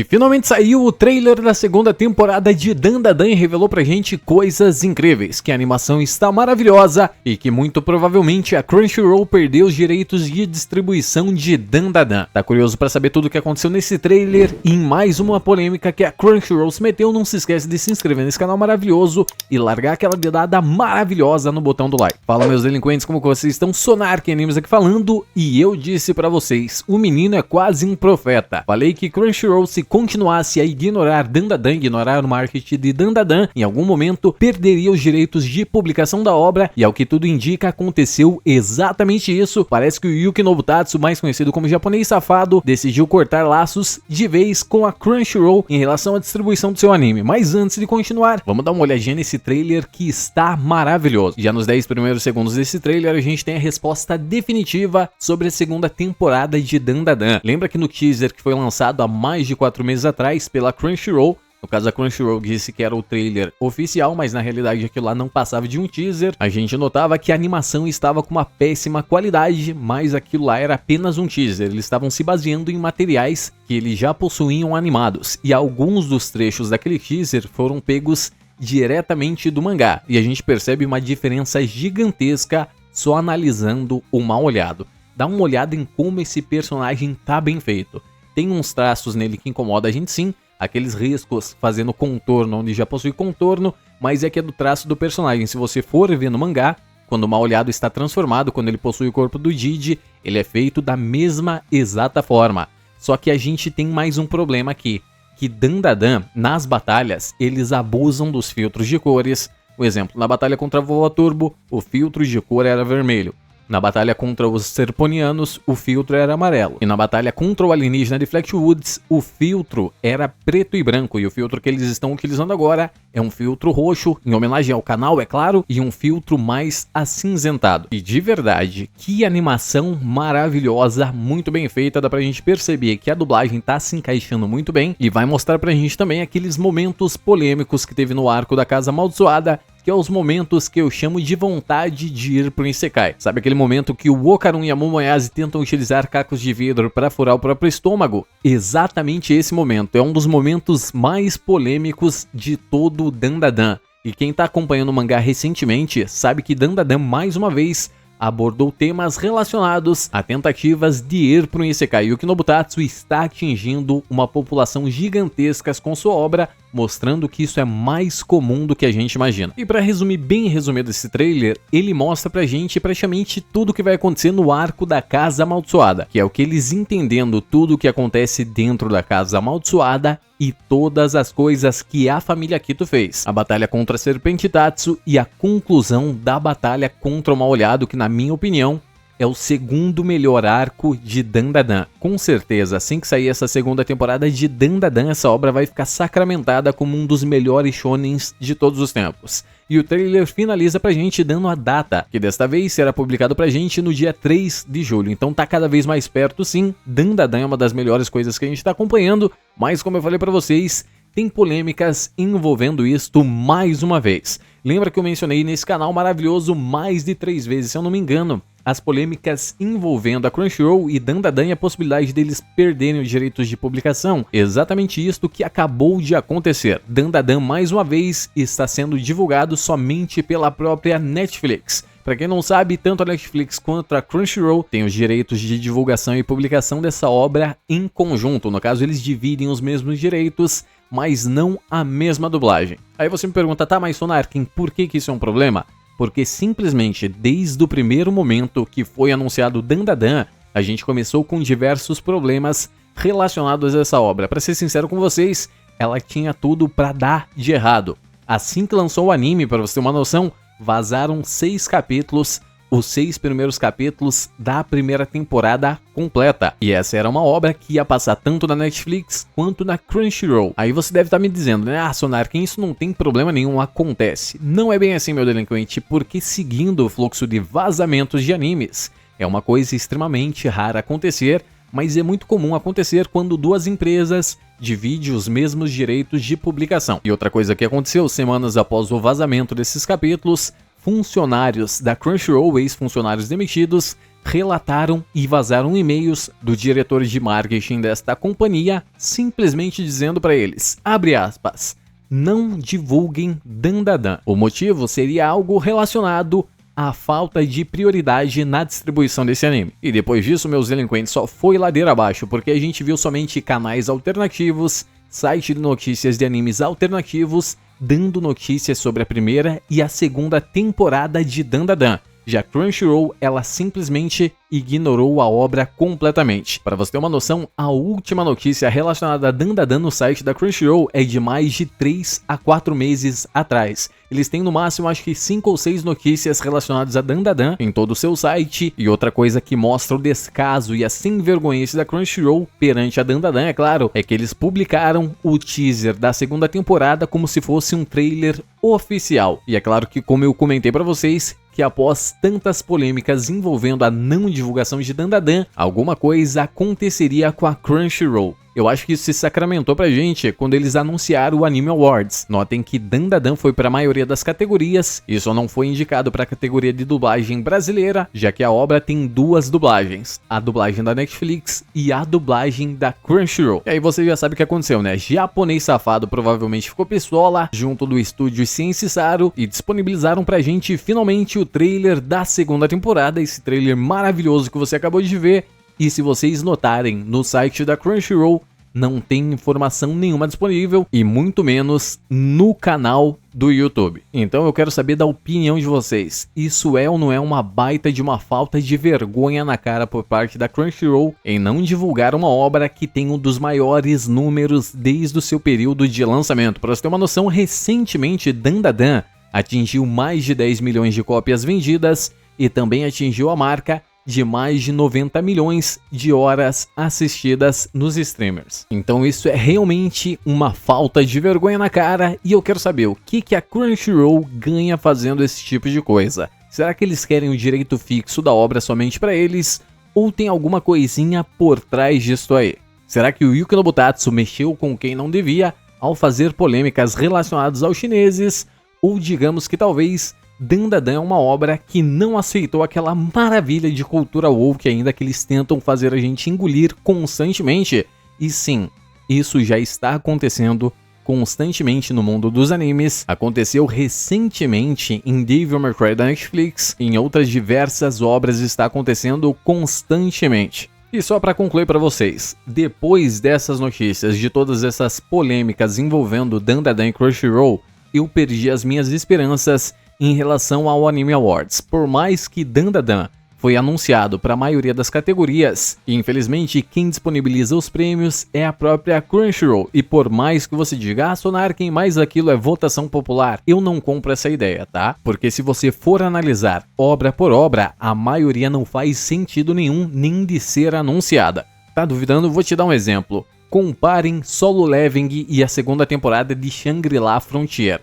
E finalmente saiu o trailer da segunda temporada de Dandadan e revelou pra gente coisas incríveis, que a animação está maravilhosa e que muito provavelmente a Crunchyroll perdeu os direitos de distribuição de Dandadan. Tá curioso pra saber tudo o que aconteceu nesse trailer e em mais uma polêmica que a Crunchyroll se meteu? Não se esquece de se inscrever nesse canal maravilhoso e largar aquela dedada maravilhosa no botão do like. Fala, meus delinquentes, como que vocês estão? Sonark Animes aqui falando, e eu disse pra vocês, o menino é quase um profeta. Falei que Crunchyroll, se continuasse a ignorar Dandadan, ignorar o marketing de Dandadan, em algum momento perderia os direitos de publicação da obra, e ao que tudo indica, aconteceu exatamente isso. Parece que o Yuki Nobutatsu, mais conhecido como japonês safado, decidiu cortar laços de vez com a Crunchyroll em relação à distribuição do seu anime. Mas antes de continuar, vamos dar uma olhadinha nesse trailer que está maravilhoso. Já nos 10 primeiros segundos desse trailer, a gente tem a resposta definitiva sobre a segunda temporada de Dandadan. Lembra que no teaser que foi lançado há mais de 4 meses atrás pela Crunchyroll, no caso a Crunchyroll disse que era o trailer oficial, mas na realidade aquilo lá não passava de um teaser, a gente notava que a animação estava com uma péssima qualidade, mas aquilo lá era apenas um teaser. Eles estavam se baseando em materiais que eles já possuíam animados, e alguns dos trechos daquele teaser foram pegos diretamente do mangá, e a gente percebe uma diferença gigantesca só analisando o mal olhado. Dá uma olhada em como esse personagem tá bem feito. Tem uns traços nele que incomodam a gente sim, aqueles riscos fazendo contorno onde já possui contorno, mas é que é do traço do personagem. Se você for ver no mangá, quando o mal olhado está transformado, quando ele possui o corpo do Didi, ele é feito da mesma exata forma. Só que a gente tem mais um problema aqui, que Dandadan, nas batalhas, eles abusam dos filtros de cores. Por exemplo, na batalha contra a Vovó Turbo, o filtro de cor era vermelho. Na batalha contra os Serponianos, o filtro era amarelo. E na batalha contra o alienígena de Flatwoods, o filtro era preto e branco. E o filtro que eles estão utilizando agora é um filtro roxo, em homenagem ao canal, é claro, e um filtro mais acinzentado. E de verdade, que animação maravilhosa, muito bem feita. Dá pra gente perceber que a dublagem tá se encaixando muito bem e vai mostrar pra gente também aqueles momentos polêmicos que teve no arco da Casa Amaldiçoada, que é os momentos que eu chamo de vontade de ir pro Isekai. Sabe aquele momento que o Okarun e a Momoyase tentam utilizar cacos de vidro para furar o próprio estômago? Exatamente esse momento. É um dos momentos mais polêmicos de todo o Dandadan. E quem tá acompanhando o mangá recentemente sabe que Dandadan, mais uma vez, abordou temas relacionados a tentativas de ir para o Isekai. Yuki Nobutatsu está atingindo uma população gigantesca com sua obra, mostrando que isso é mais comum do que a gente imagina. E para resumir bem resumido esse trailer, ele mostra pra gente praticamente tudo o que vai acontecer no arco da Casa Amaldiçoada, que é o que eles entendendo tudo o que acontece dentro da Casa Amaldiçoada e todas as coisas que a família Kito fez. A batalha contra a Serpente Tatsu e a conclusão da batalha contra o Mal-Olhado, que na minha opinião é o segundo melhor arco de Dandadan. Com certeza, assim que sair essa segunda temporada de Dandadan, essa obra vai ficar sacramentada como um dos melhores shonens de todos os tempos. E o trailer finaliza pra gente dando a data, que desta vez será publicado pra gente no dia 3 de julho. Então tá cada vez mais perto sim. Dandadan é uma das melhores coisas que a gente tá acompanhando, mas como eu falei pra vocês, tem polêmicas envolvendo isto mais uma vez. Lembra que eu mencionei nesse canal maravilhoso mais de 3 vezes, se eu não me engano, as polêmicas envolvendo a Crunchyroll e Dandadan e a possibilidade deles perderem os direitos de publicação? Exatamente isto que acabou de acontecer. Dandadan, mais uma vez, está sendo divulgado somente pela própria Netflix. Para quem não sabe, tanto a Netflix quanto a Crunchyroll têm os direitos de divulgação e publicação dessa obra em conjunto. No caso, eles dividem os mesmos direitos, mas não a mesma dublagem. Aí você me pergunta, tá, mas Sonark, por que isso é um problema? Porque simplesmente desde o primeiro momento que foi anunciado Dandadan, a gente começou com diversos problemas relacionados a essa obra. Para ser sincero com vocês, ela tinha tudo para dar de errado. Assim que lançou o anime, para você ter uma noção, vazaram 6 capítulos, os 6 primeiros capítulos da primeira temporada completa. E essa era uma obra que ia passar tanto na Netflix quanto na Crunchyroll. Aí você deve estar me dizendo, né? Ah, Sonark, isso não tem problema nenhum, acontece. Não é bem assim, meu delinquente, porque seguindo o fluxo de vazamentos de animes, é uma coisa extremamente rara acontecer, mas é muito comum acontecer quando duas empresas dividem os mesmos direitos de publicação. E outra coisa que aconteceu semanas após o vazamento desses capítulos, funcionários da Crunchyroll, ex-funcionários demitidos, relataram e vazaram e-mails do diretor de marketing desta companhia, simplesmente dizendo para eles, abre aspas, não divulguem Dandadan. O motivo seria algo relacionado à falta de prioridade na distribuição desse anime. E depois disso, meus delinquentes, só foi ladeira abaixo, porque a gente viu somente canais alternativos, site de notícias de animes alternativos, dando notícias sobre a primeira e a segunda temporada de Dandadan. Já Crunchyroll, ela simplesmente ignorou a obra completamente. Para você ter uma noção, a última notícia relacionada a Dandadan no site da Crunchyroll é de mais de 3 a 4 meses atrás. Eles têm no máximo acho que 5 ou 6 notícias relacionadas a Dandadan em todo o seu site. E outra coisa que mostra o descaso e a sem-vergonhice da Crunchyroll perante a Dandadan, é claro, é que eles publicaram o teaser da segunda temporada como se fosse um trailer oficial. E é claro que, como eu comentei para vocês, que após tantas polêmicas envolvendo a não divulgação de Dandadan, alguma coisa aconteceria com a Crunchyroll. Eu acho que isso se sacramentou pra gente quando eles anunciaram o Anime Awards. Notem que Dandadan foi para a maioria das categorias e só não foi indicado para a categoria de dublagem brasileira, já que a obra tem 2 dublagens, a dublagem da Netflix e a dublagem da Crunchyroll. E aí você já sabe o que aconteceu, né? Japonês Safado provavelmente ficou pistola junto do estúdio Science Saru e disponibilizaram pra gente finalmente o trailer da segunda temporada, esse trailer maravilhoso que você acabou de ver. E se vocês notarem, no site da Crunchyroll não tem informação nenhuma disponível e muito menos no canal do YouTube. Então eu quero saber da opinião de vocês. Isso é ou não é uma baita de uma falta de vergonha na cara por parte da Crunchyroll em não divulgar uma obra que tem um dos maiores números desde o seu período de lançamento? Para você ter uma noção, recentemente Dandadan atingiu mais de 10 milhões de cópias vendidas e também atingiu a marca de mais de 90 milhões de horas assistidas nos streamers. Então isso é realmente uma falta de vergonha na cara e eu quero saber o que a Crunchyroll ganha fazendo esse tipo de coisa. Será que eles querem o direito fixo da obra somente para eles ou tem alguma coisinha por trás disso aí? Será que o Yuki Nobutatsu mexeu com quem não devia ao fazer polêmicas relacionadas aos chineses? Ou digamos que talvez Dandadan é uma obra que não aceitou aquela maravilha de cultura woke ainda que eles tentam fazer a gente engolir constantemente. E sim, isso já está acontecendo constantemente no mundo dos animes. Aconteceu recentemente em Devil May Cry da Netflix, em outras diversas obras está acontecendo constantemente. E só para concluir para vocês, depois dessas notícias, de todas essas polêmicas envolvendo Dandadan e Crunchyroll, eu perdi as minhas esperanças em relação ao Anime Awards. Por mais que Dandadan foi anunciado para a maioria das categorias, e infelizmente quem disponibiliza os prêmios é a própria Crunchyroll, e por mais que você diga, Sonar, quem mais aquilo é votação popular, eu não compro essa ideia, tá? Porque se você for analisar obra por obra, a maioria não faz sentido nenhum nem de ser anunciada. Tá duvidando? Vou te dar um exemplo. Comparem Solo Leveling e a segunda temporada de Shangri-La Frontier.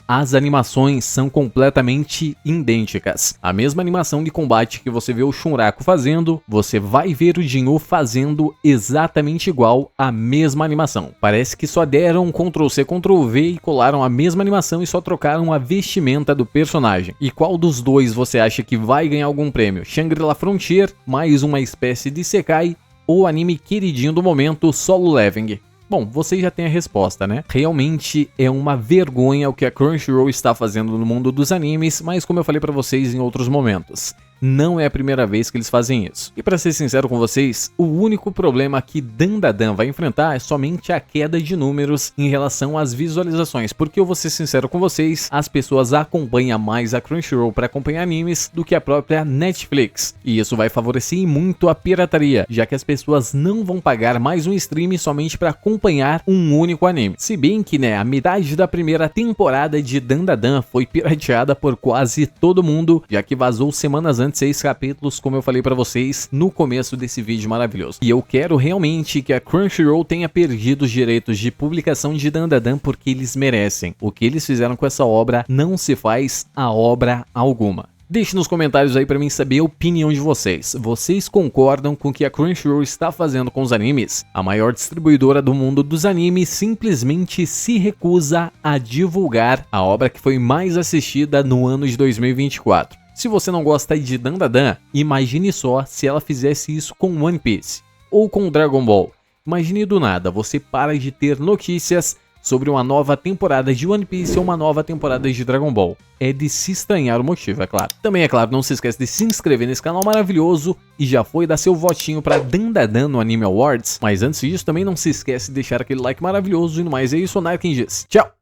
As animações são completamente idênticas. A mesma animação de combate que você vê o Shunraku fazendo, você vai ver o Jinwoo fazendo exatamente igual a mesma animação. Parece que só deram Ctrl+C, Ctrl+V e colaram a mesma animação e só trocaram a vestimenta do personagem. E qual dos dois você acha que vai ganhar algum prêmio? Shangri-La Frontier, mais uma espécie de Sekai, ou o anime queridinho do momento, Solo Leveling? Bom, vocês já têm a resposta, né? Realmente é uma vergonha o que a Crunchyroll está fazendo no mundo dos animes, mas como eu falei pra vocês em outros momentos, não é a primeira vez que eles fazem isso. E pra ser sincero com vocês, o único problema que Dandadan vai enfrentar é somente a queda de números em relação às visualizações, porque eu vou ser sincero com vocês, as pessoas acompanham mais a Crunchyroll para acompanhar animes do que a própria Netflix. E isso vai favorecer muito a pirataria, já que as pessoas não vão pagar mais um stream somente para acompanhar um único anime. Se bem que, né, a metade da primeira temporada de Dandadan foi pirateada por quase todo mundo, já que vazou semanas antes 6 capítulos, como eu falei pra vocês no começo desse vídeo maravilhoso. E eu quero realmente que a Crunchyroll tenha perdido os direitos de publicação de Dandadan porque eles merecem. O que eles fizeram com essa obra não se faz a obra alguma. Deixe nos comentários aí pra mim saber a opinião de vocês. Vocês concordam com o que a Crunchyroll está fazendo com os animes? A maior distribuidora do mundo dos animes simplesmente se recusa a divulgar a obra que foi mais assistida no ano de 2024. Se você não gosta de Dandadan, imagine só se ela fizesse isso com One Piece ou com Dragon Ball. Imagine do nada, você para de ter notícias sobre uma nova temporada de One Piece ou uma nova temporada de Dragon Ball. É de se estranhar o motivo, é claro. Também, é claro, não se esquece de se inscrever nesse canal maravilhoso e já foi dar seu votinho pra Dandadan no Anime Awards. Mas antes disso, também não se esquece de deixar aquele like maravilhoso e no mais é isso, Narkinges. Tchau!